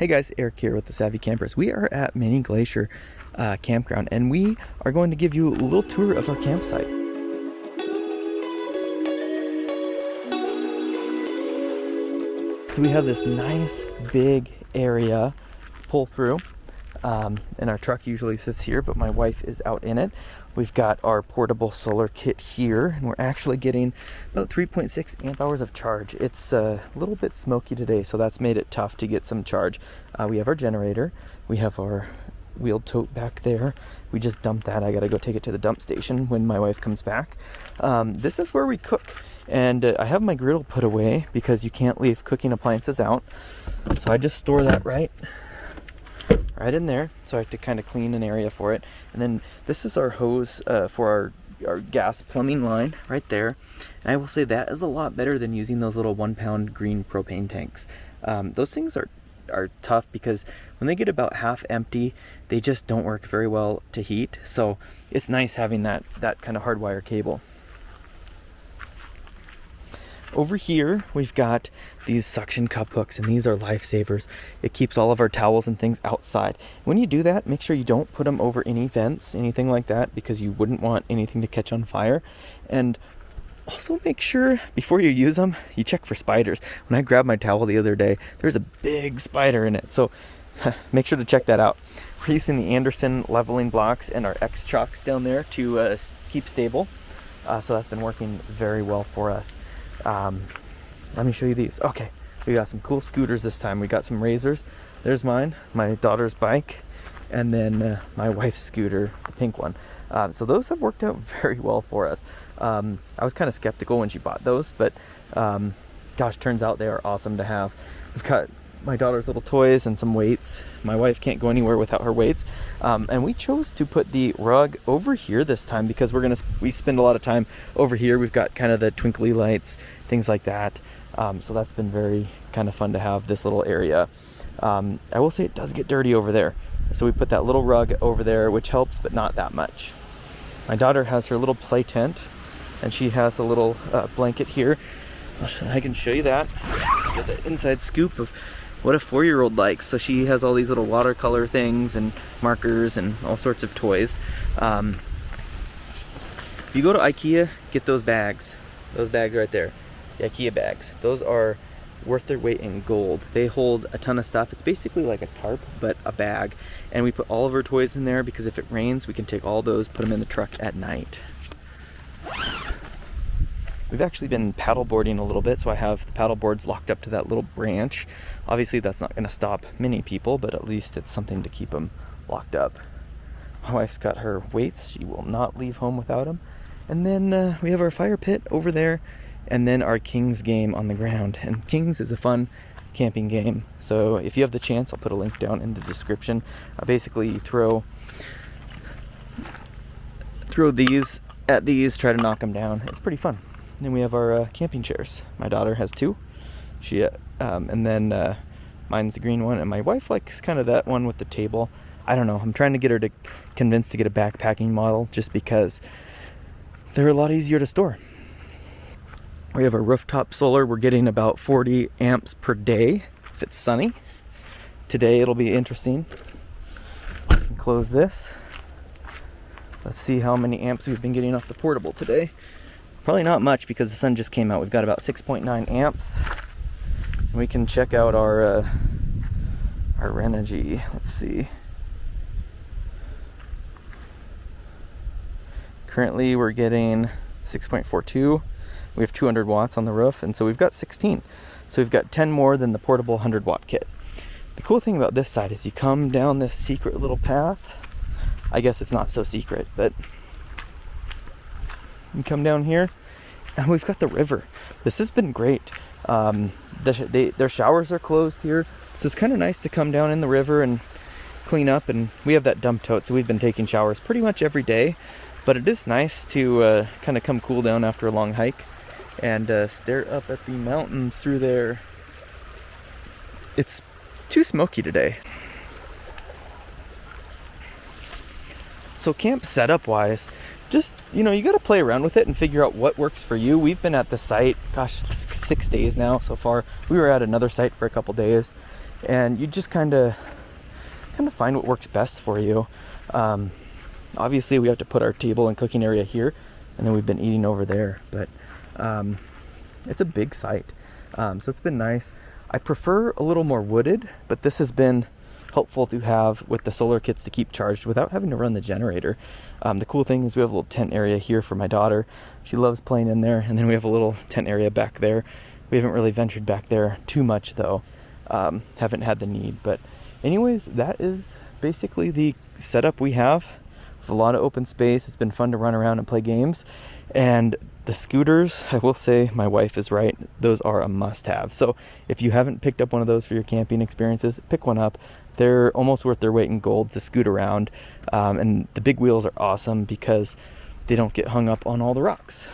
Hey guys, Eric here with the Savvy Campers. We are at Mini Glacier campground, and we are going to give you a little tour of our campsite. So we have this nice big area pull through, and our truck usually sits here, but my wife is out in it. We've got our portable solar kit here, and we're actually getting about 3.6 amp hours of charge. It's a little bit smoky today, so that's made it tough to get some charge. We have our generator. We have our wheeled tote back there. We just dumped that. I gotta go take it to the dump station when my wife comes back. This is where we cook, and I have my griddle put away because you can't leave cooking appliances out. So I just store that right in there, so I have to kind of clean an area for it. And then this is our hose for our gas plumbing line right there, and I will say that is a lot better than using those little 1-pound green propane tanks. Those things are tough because when they get about half empty, they just don't work very well to heat, so it's nice having that kind of hardwire cable. Over here, we've got these suction cup hooks, and these are lifesavers. It keeps all of our towels and things outside. When you do that, make sure you don't put them over any vents, anything like that, because you wouldn't want anything to catch on fire. And also make sure, before you use them, you check for spiders. When I grabbed my towel the other day, there's a big spider in it, so make sure to check that out. We're using the Anderson leveling blocks and our X chocks down there to keep stable. So that's been working very well for us. Let me show you these. Okay, we got some cool scooters this time. We got some Razors. There's mine, my daughter's bike, and then my wife's scooter, the pink one. So those have worked out very well for us. I was kind of skeptical when she bought those, but gosh, turns out they are awesome to have. We've got my daughter's little toys and some weights. My wife can't go anywhere without her weights. And we chose to put the rug over here this time because we spend a lot of time over here. We've got kind of the twinkly lights, things like that. So that's been very kind of fun to have this little area. I will say it does get dirty over there. So we put that little rug over there, which helps, but not that much. My daughter has her little play tent, and she has a little blanket here. I can show you that. Get the inside scoop of what a 4-year-old likes. So she has all these little watercolor things and markers and all sorts of toys. If you go to IKEA, get those bags. Those bags right there, the IKEA bags. Those are worth their weight in gold. They hold a ton of stuff. It's basically like a tarp, but a bag. And we put all of our toys in there because if it rains, we can take all those, put them in the truck at night. We've actually been paddle boarding a little bit, so I have the paddle boards locked up to that little branch. Obviously that's not going to stop many people, but at least it's something to keep them locked up. My wife's got her weights. She will not leave home without them. And then we have our fire pit over there, and then our Kings game on the ground. And Kings is a fun camping game, so if you have the chance, I'll put a link down in the description. Basically you throw these at these, try to knock them down. It's pretty fun. Then we have our camping chairs. My daughter has 2. And then mine's the green one, and my wife likes kind of that one with the table. I don't know. I'm trying to get her to convince to get a backpacking model just because they're a lot easier to store. We have a rooftop solar. We're getting about 40 amps per day if it's sunny. Today it'll be interesting. Close this. Let's see how many amps we've been getting off the portable today. Probably not much because the sun just came out. We've got about 6.9 amps. We can check out our Renogy. Let's see. Currently we're getting 6.42. We have 200 watts on the roof, and so we've got 16. So we've got 10 more than the portable 100 watt kit. The cool thing about this side is you come down this secret little path. I guess it's not so secret, but you come down here, and we've got the river. This has been great. Their showers are closed here, so it's kind of nice to come down in the river and clean up. And we have that dump tote, so we've been taking showers pretty much every day. But it is nice to kind of come cool down after a long hike and stare up at the mountains through there. It's too smoky today. So camp setup wise, just, you got to play around with it and figure out what works for you. We've been at the site, 6 days now so far. We were at another site for a couple days, and you just kind of find what works best for you. Obviously we have to put our table and cooking area here, and then we've been eating over there, but it's a big site, so it's been nice. I prefer a little more wooded, but this has been helpful to have with the solar kits to keep charged without having to run the generator. The cool thing is we have a little tent area here for my daughter. She loves playing in there, and then we have a little tent area back there. We haven't really ventured back there too much though. Haven't had the need, but anyways, that is basically the setup we have. With a lot of open space. It's been fun to run around and play games. And the scooters, I will say my wife is right, those are a must-have. So if you haven't picked up one of those for your camping experiences, pick one up. They're almost worth their weight in gold to scoot around. And the big wheels are awesome because they don't get hung up on all the rocks.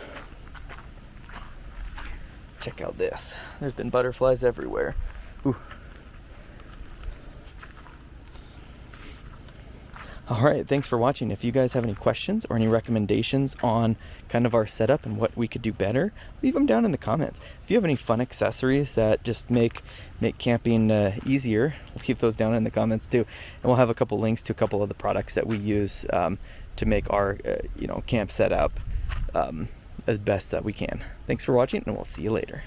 Check out this. There's been butterflies everywhere. Ooh. All right, thanks for watching. If you guys have any questions or any recommendations on kind of our setup and what we could do better, leave them down in the comments. If you have any fun accessories that just make camping easier, we'll keep those down in the comments too. And we'll have a couple links to a couple of the products that we use to make our camp setup as best that we can. Thanks for watching, and we'll see you later.